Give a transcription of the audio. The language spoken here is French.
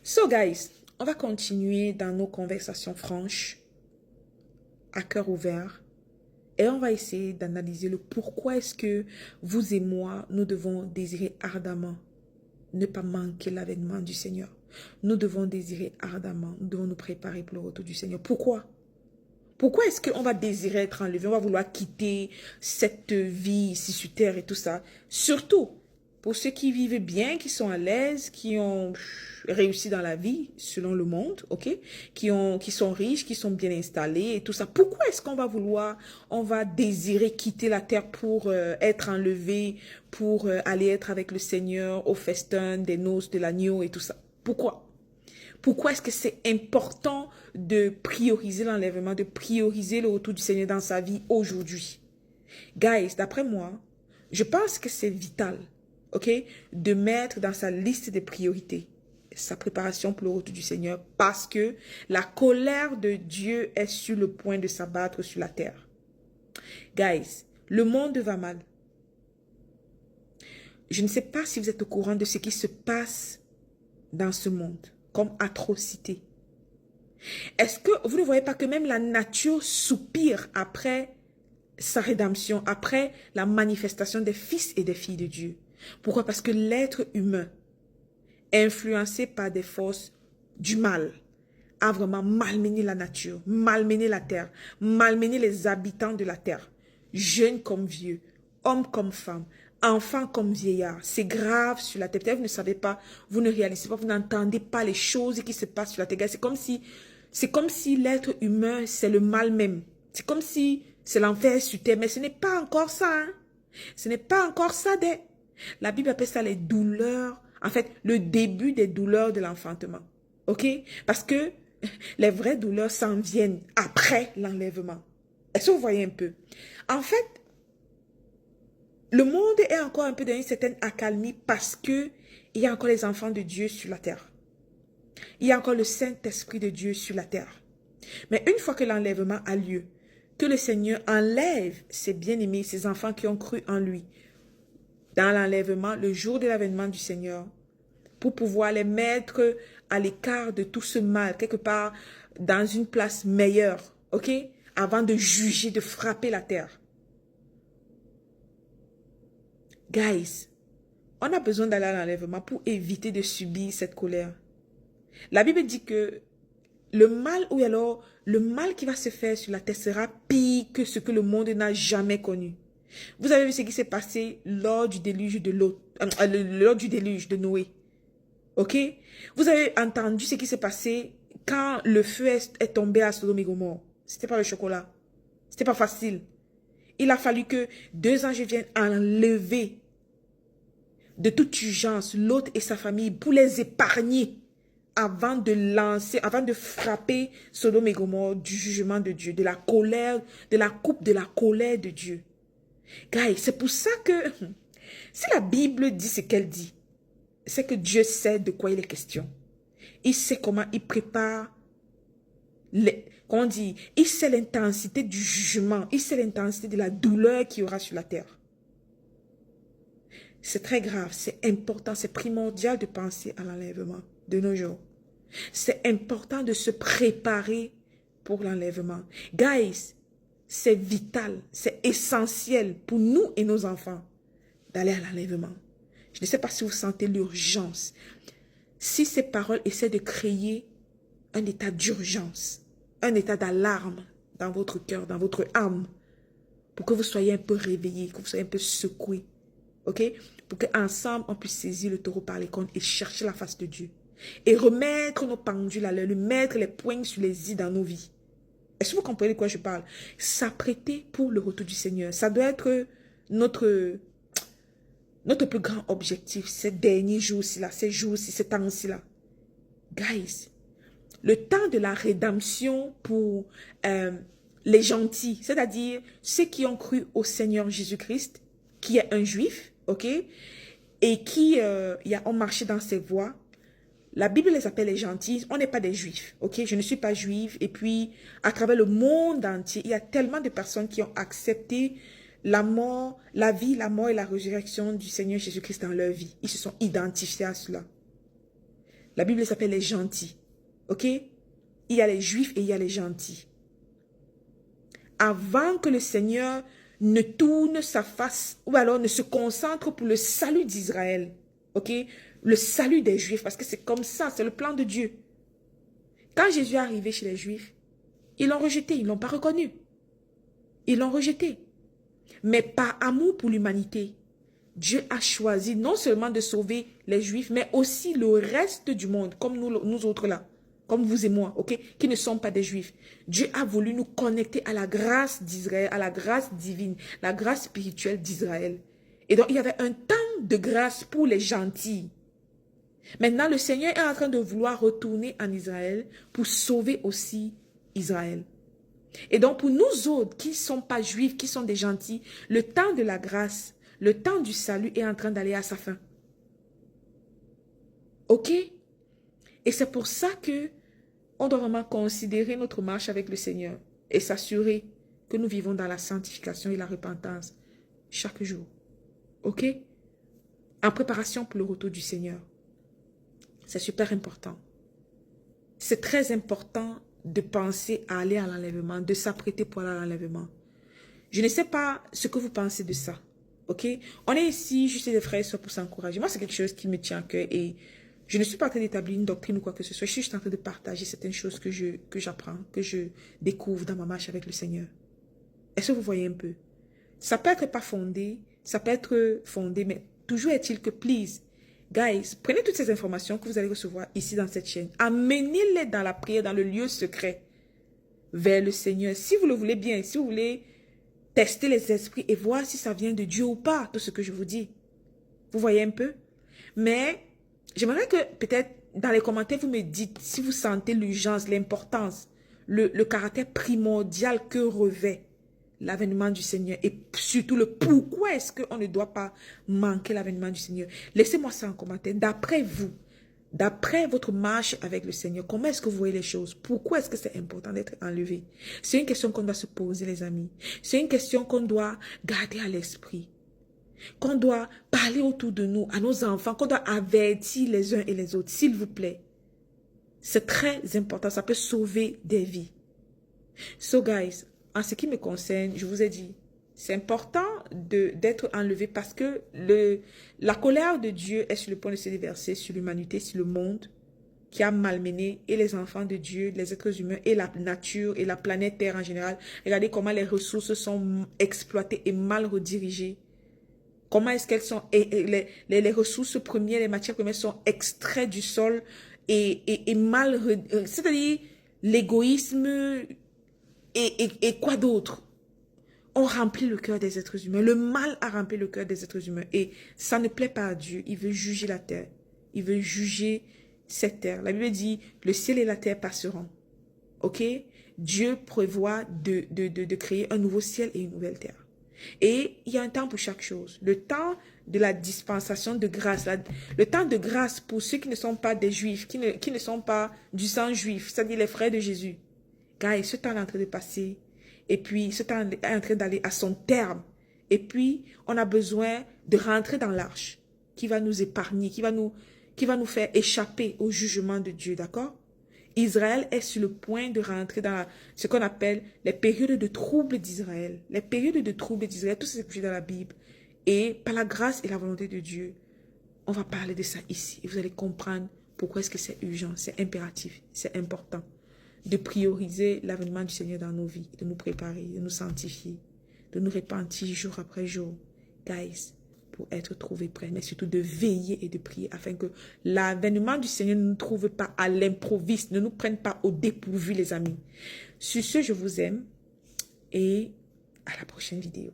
So guys, on va continuer dans nos conversations franches, à cœur ouvert, et on va essayer d'analyser le pourquoi est-ce que vous et moi, nous devons désirer ardemment ne pas manquer l'avènement du Seigneur. Nous devons désirer ardemment, nous devons nous préparer pour le retour du Seigneur. Pourquoi? Pourquoi est-ce qu'on va désirer être enlevé? On va vouloir quitter cette vie ici sur terre et tout ça. Surtout pour ceux qui vivent bien, qui sont à l'aise, qui ont réussi dans la vie selon le monde, ok? Qui sont riches, qui sont bien installés et tout ça. Pourquoi est-ce qu'on va vouloir, on va désirer quitter la terre pour être enlevé, pour aller être avec le Seigneur au festin des noces de l'agneau et tout ça? Pourquoi? Pourquoi est-ce que c'est important de prioriser l'enlèvement, de prioriser le retour du Seigneur dans sa vie aujourd'hui? Guys, d'après moi, je pense que c'est vital, ok, de mettre dans sa liste de priorités sa préparation pour le retour du Seigneur parce que la colère de Dieu est sur le point de s'abattre sur la terre. Guys, le monde va mal. Je ne sais pas si vous êtes au courant de ce qui se passe dans ce monde comme atrocité. Est-ce que vous ne voyez pas que même la nature soupire après sa rédemption, après la manifestation des fils et des filles de Dieu? Pourquoi? Parce que l'être humain, influencé par des forces du mal, a vraiment malmené la nature, malmené la terre, malmené les habitants de la terre, jeunes comme vieux, hommes comme femmes, enfants comme vieillards. C'est grave sur la terre. Peut-être vous ne savez pas, vous ne réalisez pas, vous n'entendez pas les choses qui se passent sur la terre. C'est comme si l'être humain, c'est le mal même. C'est comme si c'est l'enfer sur terre, mais ce n'est pas encore ça. Hein? Ce n'est pas encore ça. La Bible appelle ça les douleurs, en fait, le début des douleurs de l'enfantement. Ok? Parce que les vraies douleurs s'en viennent après l'enlèvement. Est-ce que vous voyez un peu? En fait, le monde est encore un peu dans une certaine accalmie parce que il y a encore les enfants de Dieu sur la terre. Il y a encore le Saint-Esprit de Dieu sur la terre. Mais une fois que l'enlèvement a lieu, que le Seigneur enlève ses bien-aimés, ses enfants qui ont cru en lui, dans l'enlèvement, le jour de l'avènement du Seigneur, pour pouvoir les mettre à l'écart de tout ce mal, quelque part dans une place meilleure, ok? Avant de juger, de frapper la terre. Guys, on a besoin d'aller à l'enlèvement pour éviter de subir cette colère. La Bible dit que le mal, ou alors le mal qui va se faire sur la terre sera pire que ce que le monde n'a jamais connu. Vous avez vu ce qui s'est passé lors du déluge de lors du déluge de Noé. Ok? Vous avez entendu ce qui s'est passé quand le feu est tombé à Sodome et Gomorrhe. C'était pas le chocolat. C'était pas facile. Il a fallu que 2 anges viennent enlever de toute urgence Lot et sa famille pour les épargner avant de frapper Sodome et Gomorrhe du jugement de Dieu, de la colère, de la coupe de la colère de Dieu. Guys, c'est pour ça que si la Bible dit ce qu'elle dit, c'est que Dieu sait de quoi il est question. Il sait comment il prépare comment on dit, il sait l'intensité du jugement, il sait l'intensité de la douleur qu'il y aura sur la terre. C'est très grave, c'est important, c'est primordial de penser à l'enlèvement de nos jours. C'est important de se préparer pour l'enlèvement. Guys, c'est vital, c'est essentiel pour nous et nos enfants d'aller à l'enlèvement. Je ne sais pas si vous sentez l'urgence. Si ces paroles essaient de créer un état d'urgence, un état d'alarme dans votre cœur, dans votre âme, pour que vous soyez un peu réveillés, que vous soyez un peu secoués, ok? Pour qu'ensemble, on puisse saisir le taureau par les cornes et chercher la face de Dieu. Et remettre nos pendules à l'heure, mettre les poings sur les i dans nos vies. Est-ce que vous comprenez de quoi je parle? S'apprêter pour le retour du Seigneur. Ça doit être notre plus grand objectif, ces derniers jours-ci, ces jours-ci, ces temps-ci là. Guys, le temps de la rédemption pour les gentils, c'est-à-dire ceux qui ont cru au Seigneur Jésus-Christ, qui est un juif, ok, et qui ont marché dans ses voies. La Bible les appelle les gentils. On n'est pas des juifs, ok? Je ne suis pas juive. Et puis, à travers le monde entier, il y a tellement de personnes qui ont accepté la mort, la vie, la mort et la résurrection du Seigneur Jésus-Christ dans leur vie. Ils se sont identifiés à cela. La Bible s'appelle les gentils. Ok? Il y a les juifs et il y a les gentils. Avant que le Seigneur ne tourne sa face ou alors ne se concentre pour le salut d'Israël. Ok? Le salut des Juifs, parce que c'est comme ça, c'est le plan de Dieu. Quand Jésus est arrivé chez les Juifs, ils l'ont rejeté, ils ne l'ont pas reconnu. Ils l'ont rejeté. Mais par amour pour l'humanité, Dieu a choisi non seulement de sauver les Juifs, mais aussi le reste du monde, comme nous autres là, comme vous et moi, ok, qui ne sont pas des Juifs. Dieu a voulu nous connecter à la grâce d'Israël, à la grâce divine, la grâce spirituelle d'Israël. Et donc, il y avait un temps de grâce pour les gentils. Maintenant, le Seigneur est en train de vouloir retourner en Israël pour sauver aussi Israël. Et donc, pour nous autres qui ne sont pas juifs, qui sont des gentils, le temps de la grâce, le temps du salut est en train d'aller à sa fin. Ok? Et c'est pour ça que on doit vraiment considérer notre marche avec le Seigneur et s'assurer que nous vivons dans la sanctification et la repentance chaque jour. Ok? En préparation pour le retour du Seigneur. C'est super important. C'est très important de penser à aller à l'enlèvement, de s'apprêter pour aller à l'enlèvement. Je ne sais pas ce que vous pensez de ça. Ok? On est ici, juste des frères et sœurs pour s'encourager. Moi, c'est quelque chose qui me tient à cœur et je ne suis pas en train d'établir une doctrine ou quoi que ce soit. Je suis juste en train de partager certaines choses que j'apprends, que je découvre dans ma marche avec le Seigneur. Est-ce que vous voyez un peu? Ça peut être pas fondé, ça peut être fondé, mais toujours est-il que, please, guys, prenez toutes ces informations que vous allez recevoir ici dans cette chaîne. Amenez-les dans la prière, dans le lieu secret, vers le Seigneur. Si vous le voulez bien, si vous voulez tester les esprits et voir si ça vient de Dieu ou pas, tout ce que je vous dis. Vous voyez un peu? Mais j'aimerais que peut-être dans les commentaires, vous me dites si vous sentez l'urgence, l'importance, le caractère primordial que revêt l'avènement du Seigneur et surtout le pourquoi est-ce qu'on ne doit pas manquer l'avènement du Seigneur. Laissez-moi ça en commentaire. D'après vous, d'après votre marche avec le Seigneur, comment est-ce que vous voyez les choses? Pourquoi est-ce que c'est important d'être enlevé? C'est une question qu'on doit se poser, les amis. C'est une question qu'on doit garder à l'esprit. Qu'on doit parler autour de nous, à nos enfants, qu'on doit avertir les uns et les autres, s'il vous plaît. C'est très important, ça peut sauver des vies. So guys, en ce qui me concerne, je vous ai dit, c'est important d'être enlevé parce que la colère de Dieu est sur le point de se déverser sur l'humanité, sur le monde qui a malmené et les enfants de Dieu, les êtres humains et la nature et la planète Terre en général. Regardez comment les ressources sont exploitées et mal redirigées. Comment est-ce qu'elles sont, les ressources premières, les matières premières sont extraites du sol et mal, c'est-à-dire l'égoïsme et quoi d'autre? On remplit le cœur des êtres humains. Le mal a rempli le cœur des êtres humains et ça ne plaît pas à Dieu. Il veut juger la terre. Il veut juger cette terre. La Bible dit, le ciel et la terre passeront. Ok? Dieu prévoit de créer un nouveau ciel et une nouvelle terre. Et il y a un temps pour chaque chose. Le temps de la dispensation de grâce. Le temps de grâce pour ceux qui ne sont pas des juifs, qui ne sont pas du sang juif, c'est-à-dire les frères de Jésus. Car ce temps est en train de passer. Et puis ce temps est en train d'aller à son terme. Et puis on a besoin de rentrer dans l'arche qui va nous épargner, qui va nous faire échapper au jugement de Dieu. D'accord? Israël est sur le point de rentrer dans ce qu'on appelle les périodes de trouble d'Israël. Les périodes de trouble d'Israël, tout ça c'est écrit dans la Bible. Et par la grâce et la volonté de Dieu, on va parler de ça ici. Et vous allez comprendre pourquoi est-ce que c'est urgent, c'est impératif, c'est important de prioriser l'avènement du Seigneur dans nos vies, de nous préparer, de nous sanctifier, de nous repentir jour après jour. Guys, pour être trouvés prêts, mais surtout de veiller et de prier afin que l'avènement du Seigneur ne nous trouve pas à l'improviste, ne nous prenne pas au dépourvu, les amis. Sur ce, je vous aime et à la prochaine vidéo.